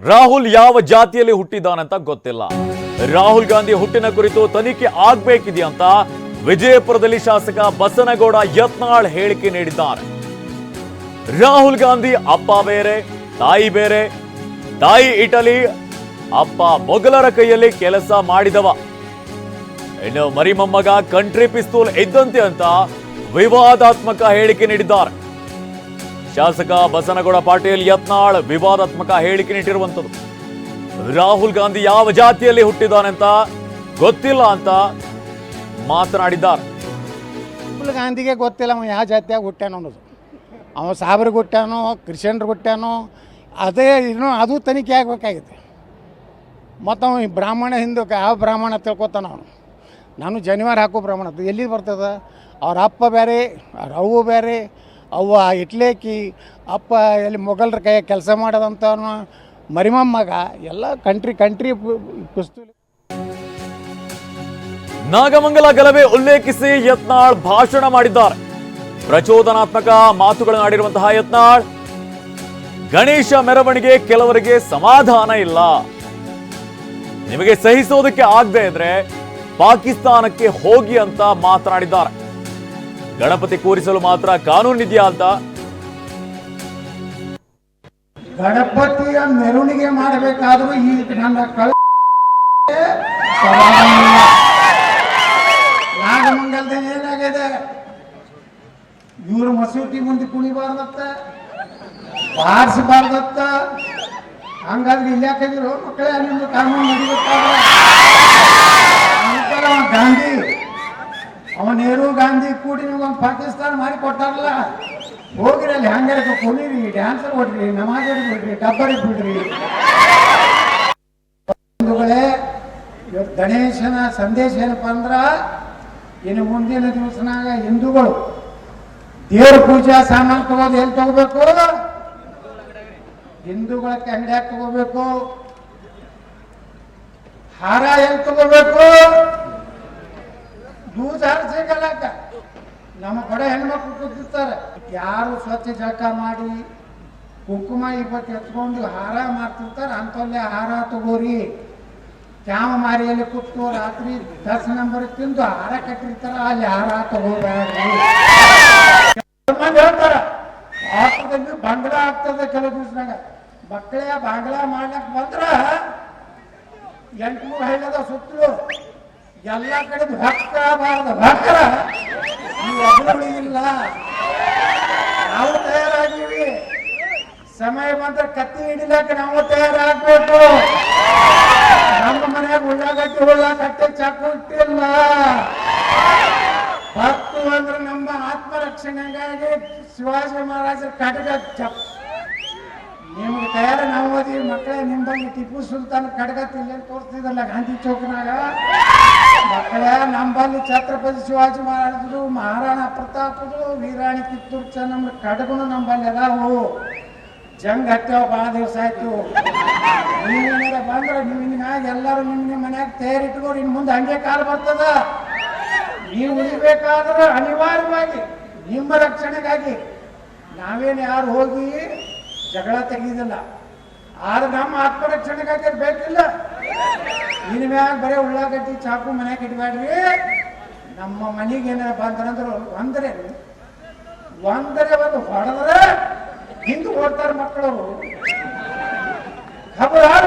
ರಾಹುಲ್ ಯಾವ ಜಾತಿಯಲ್ಲಿ ಹುಟ್ಟಿದಾನಂತ ಗೊತ್ತಿಲ್ಲ. ರಾಹುಲ್ ಗಾಂಧಿ ಹುಟ್ಟಿನ ಕುರಿತು ತನಿಖೆ ಆಗ್ಬೇಕಿದೆಯಂತ ವಿಜಯಪುರದಲ್ಲಿ ಶಾಸಕ ಬಸನಗೌಡ ಯತ್ನಾಳ್ ಹೇಳಿಕೆ ನೀಡಿದ್ದಾರೆ. ರಾಹುಲ್ ಗಾಂಧಿ ಅಪ್ಪ ಬೇರೆ ತಾಯಿ ಬೇರೆ, ತಾಯಿ ಇಟಲಿ, ಅಪ್ಪ ಮೊಘಲರ ಕೈಯಲ್ಲಿ ಕೆಲಸ ಮಾಡಿದವ, ಇನ್ನು ಮರಿಮೊಮ್ಮಗ ಕಂಟ್ರಿ ಪಿಸ್ತೂಲ್ ಇದ್ದಂತೆ ಅಂತ ವಿವಾದಾತ್ಮಕ ಹೇಳಿಕೆ ನೀಡಿದ್ದಾರೆ. ಶಾಸಕ ಬಸನಗೌಡ ಪಾಟೀಲ್ ಯತ್ನಾಳ್ ವಿವಾದಾತ್ಮಕ ಹೇಳಿಕೆ ನೀಡಿರುವಂತದ್ದು. ರಾಹುಲ್ ಗಾಂಧಿ ಯಾವ ಜಾತಿಯಲ್ಲಿ ಹುಟ್ಟಿದಾನೆಂತ ಗೊತ್ತಿಲ್ಲ ಅಂತ ಮಾತನಾಡಿದ್ದಾರೆ. ರಾಹುಲ್ ಗಾಂಧಿಗೆ ಗೊತ್ತಿಲ್ಲ ಅವ ಯಾವ ಜಾತಿಯಾಗ ಹುಟ್ಟ್ಯಾನ ಅನ್ನೋದು. ಅವ ಸಾಬ್ರಿಗೆ ಹುಟ್ಟ್ಯಾನೋ ಕ್ರಿಶ್ಚಿಯನ್ರಿಗೆ ಹುಟ್ಟ್ಯಾನೋ ಅದೇ ಇನ್ನೂ ಅದು ತನಿಖೆ ಆಗಬೇಕಾಗಿದೆ. ಮತ್ತು ಅವ ಬ್ರಾಹ್ಮಣ ಹಿಂದೂ ಯಾವ ಬ್ರಾಹ್ಮಣ ತಿಳ್ಕೊತಾನ ಅವನು. ನಾನು ಜನಿವಾರ ಹಾಕೋ ಬ್ರಾಹ್ಮಣ ಎಲ್ಲಿ ಬರ್ತದೆ? ಅವ್ರ ಅಪ್ಪ ಬೇರೆ, ಅವ್ರ ಅವ್ವ ಬೇರೆ, ಅವ್ವ ಇಟ್ಲೇಕಿ, ಅಪ್ಪ ಎಲ್ಲಿ ಮೊಘಲರ ಕೈ ಕೆಲಸ ಮಾಡೋದಂತ ಮರಿಮೊಮ್ಮಗ ಎಲ್ಲ ಕಂಟ್ರಿ ಪುಸ್ತಕ. ನಾಗಮಂಗಲ ಗಲಭೆ ಉಲ್ಲೇಖಿಸಿ ಯತ್ನಾಳ್ ಭಾಷಣ ಮಾಡಿದ್ದಾರೆ. ಪ್ರಚೋದನಾತ್ಮಕ ಮಾತುಗಳನ್ನಾಡಿರುವಂತಹ ಯತ್ನಾಳ್, ಗಣೇಶ ಮೆರವಣಿಗೆ ಕೆಲವರಿಗೆ ಸಮಾಧಾನ ಇಲ್ಲ, ನಿಮಗೆ ಸಹಿಸೋದಕ್ಕೆ ಆಗದೆ ಇದ್ರೆ ಪಾಕಿಸ್ತಾನಕ್ಕೆ ಹೋಗಿ ಅಂತ ಮಾತನಾಡಿದ್ದಾರೆ. ಗಣಪತಿ ಕೂರಿಸಲು ಮಾತ್ರ ಕಾನೂನಿದೆಯಾ ಅಂತ. ಗಣಪತಿಯ ಮೆರವಣಿಗೆ ಮಾಡಬೇಕಾದ್ರೂ ಈ ನನ್ನ ನಾಗಮಂಗಲದ ಏನಾಗಿದೆ, ಇವ್ರ ಮಸೂತಿ ಮುಂದೆ ಕುಣಿಬಾರ್ದತ್ತ, ಬಾರಿಸಬಾರ್ದತ್ತ. ಹಂಗಾದ್ರೆ ಇಲ್ಲಿ ಯಾಕಿದ್ರು ಮಕ್ಕಳೇ ನಿಮ್ದು ಕಾನೂನು ನಡಿಬೇಕಾದ್ರೆ ಗಾಂಧಿ ಅವ ನೆಹರು ಗಾಂಧಿ ಕೂಡಿ ನಿಮ್ಗೊಂದು ಪಾಕಿಸ್ತಾನ ಮಾಡಿ ಕೊಟ್ಟಾರಲ್ಲ, ಹೋಗಿರಿ ಅಲ್ಲಿ ಹಂಗಾರೆ ಕುಣಿರಿ, ಡ್ಯಾನ್ಸರ್ ಕೊಡ್ರಿ, ನಮಾಜ್ ಬಿಡ್ರಿ, ಡಬ್ಬರಿ ಬಿಡ್ರಿ. ಬಂಧುಗಳೇ, ಇವತ್ತು ಗಣೇಶನ ಸಂದೇಶ ಏನಪ್ಪ ಅಂದ್ರ, ಇನ್ನು ಮುಂದಿನ ದಿವಸನಾಗ ಹಿಂದೂಗಳು ದೇವ್ರ ಪೂಜಾ ಸಾಮಾನು ತಗೋದು ಎಲ್ಲಿ ತಗೋಬೇಕು? ಹಿಂದೂಗಳ ಅಂಗಡಿಯಾಗ ತಗೋಬೇಕು. ಹಾರ ಎಲ್ಲಿ ತಗೋಬೇಕು? ಯೂಸ್ ಹಾರ ಸಿಗಲ್ಲಕ್ಕ. ನಮ್ಮ ಕಡೆ ಹೆಣ್ಮಕ್ಳು ಕೂತಿರ್ತಾರೆ, ಯಾರು ಸ್ವಚ್ಛ ಜಳಕ ಮಾಡಿ ಕುಂಕುಮ ಇಪ್ಪತ್ತು ಎತ್ಕೊಂಡು ಹಾರ ಮಾಡ್ತಿರ್ತಾರೆ, ಅಂಥಲ್ಲೇ ಹಾರ ತಗೋರಿ. ತ್ಯಾವ ಮಾರಿಯಲ್ಲಿ ಕೂತು ರಾತ್ರಿ 10 ನಂಬರ್ ತಿಂದು ಹಾರ ಕಟ್ಟಿರ್ತಾರ, ಅಲ್ಲಿ ಹಾರ ತಗೋಬೇಡ್ರಿ. ಹೇಳ್ತಾರ ಭಾರತದಲ್ಲಿ ಬಾಂಗ್ಲಾ ಆಗ್ತದೆ ಕೆಲವು ದಿವಸನಾಗ. ಮಕ್ಕಳೇ ಬಾಂಗ್ಲಾ ಮಾಡ್ಲಕ್ ಬಂದ್ರ 800 ಹೈಲದ ಸುತ್ತಲೂ ಎಲ್ಲ ಕಡೆ ಭಕ್ತಬಾರ್ದು ಭಕ್ತರ ನೀವು ಒಬ್ಬರು ಇಲ್ಲ. ನಾವು ತಯಾರಾಗಿವಿ, ಸಮಯ ಬಂದ್ರೆ ಕತ್ತಿ ಹಿಡಿಲಕ್ಕ ನಾವು ತಯಾರಾಗಬೇಕು. ನಮ್ಮ ಮನೆಯಾಗ ಉಳ್ಳಾಗಡ್ಡಿ ಚಾಕು ಇಟ್ಟಿಲ್ಲ. ಭಕ್ತು ಅಂದ್ರೆ ನಮ್ಮ ಆತ್ಮರಕ್ಷಣೆಗಾಗಿ ಶಿವಾಜಿ ಮಹಾರಾಜರ ಕಡಗ ನಿಮ್ಗೆ ತಯಾರ ನಾವು ಓದಿ ಮಕ್ಕಳೇ. ನಿಂಬಲ್ಲಿ ಟಿಪ್ಪು ಸುಲ್ತಾನ್ ಕಡಗ ತಿಲ್ಲಿ ತೋರಿಸ್ತಿದ್ರಲ್ಲ ಗಾಂಧಿ ಚೌಕ್ನಾಗ. ಮಕ್ಕಳೇ, ನಂಬಲ್ಲಿ ಛತ್ರಪತಿ ಶಿವಾಜಿ ಮಹಾರಾಜರು, ಮಹಾರಾಣಾ ಪ್ರತಾಪರು, ವೀರಾಣಿ ಕಿತ್ತೂರು ಚೆನ್ನಮ್ಮ ಕಡಗನು ನಂಬಲ್ಲಿ ಅದಾವು. ಜಂಗ್ ಹತ್ಯಾವ ಭಾಳ ದಿವಸ ಆಯ್ತು. ನೀವೇನಾರ ಬಂದ್ರೆ ನಿಮ್ಮ ಮ್ಯಾಗ ಎಲ್ಲರೂ ನಿಮ್ಮ ಮನ್ಯಾಗ ತಯಾರಿಟ್ಕೋರಿ. ಇನ್ನು ಮುಂದೆ ಹಂಗೆ ಕಾಲ ಬರ್ತದ. ನೀವು ಉಳಿಬೇಕಾದ್ರೆ ಅನಿವಾರ್ಯವಾಗಿ ನಿಮ್ಮ ರಕ್ಷಣೆಗಾಗಿ ನಾವೇನು ಯಾರು ಹೋಗಿ ಜಗಳ ತೆಗೆದಿಲ್ಲ. ಆದ್ರೆ ನಮ್ಮ ಆತ್ಮರಕ್ಷಣೆಗಾಗಿ ಬೇಕಿಲ್ಲ. ಇನ್ ಮ್ಯಾಗ ಬರೀ ಉಳ್ಳಾಗಡ್ಡಿ ಚಾಕು ಮನ್ಯಾಗ ಇಟ್ಬೇಡ್ರಿ. ನಮ್ಮ ಮನೆಗೆ ಏನಾರ ಬಂದ್ರಂದ್ರೆ ಒಂದರೆ ಒಂದು ಹೊಡೆದ್ರೆ ಹಿಂದೆ ಓಡ್ತಾರೆ ಮಕ್ಕಳು. ಖಬರಾರು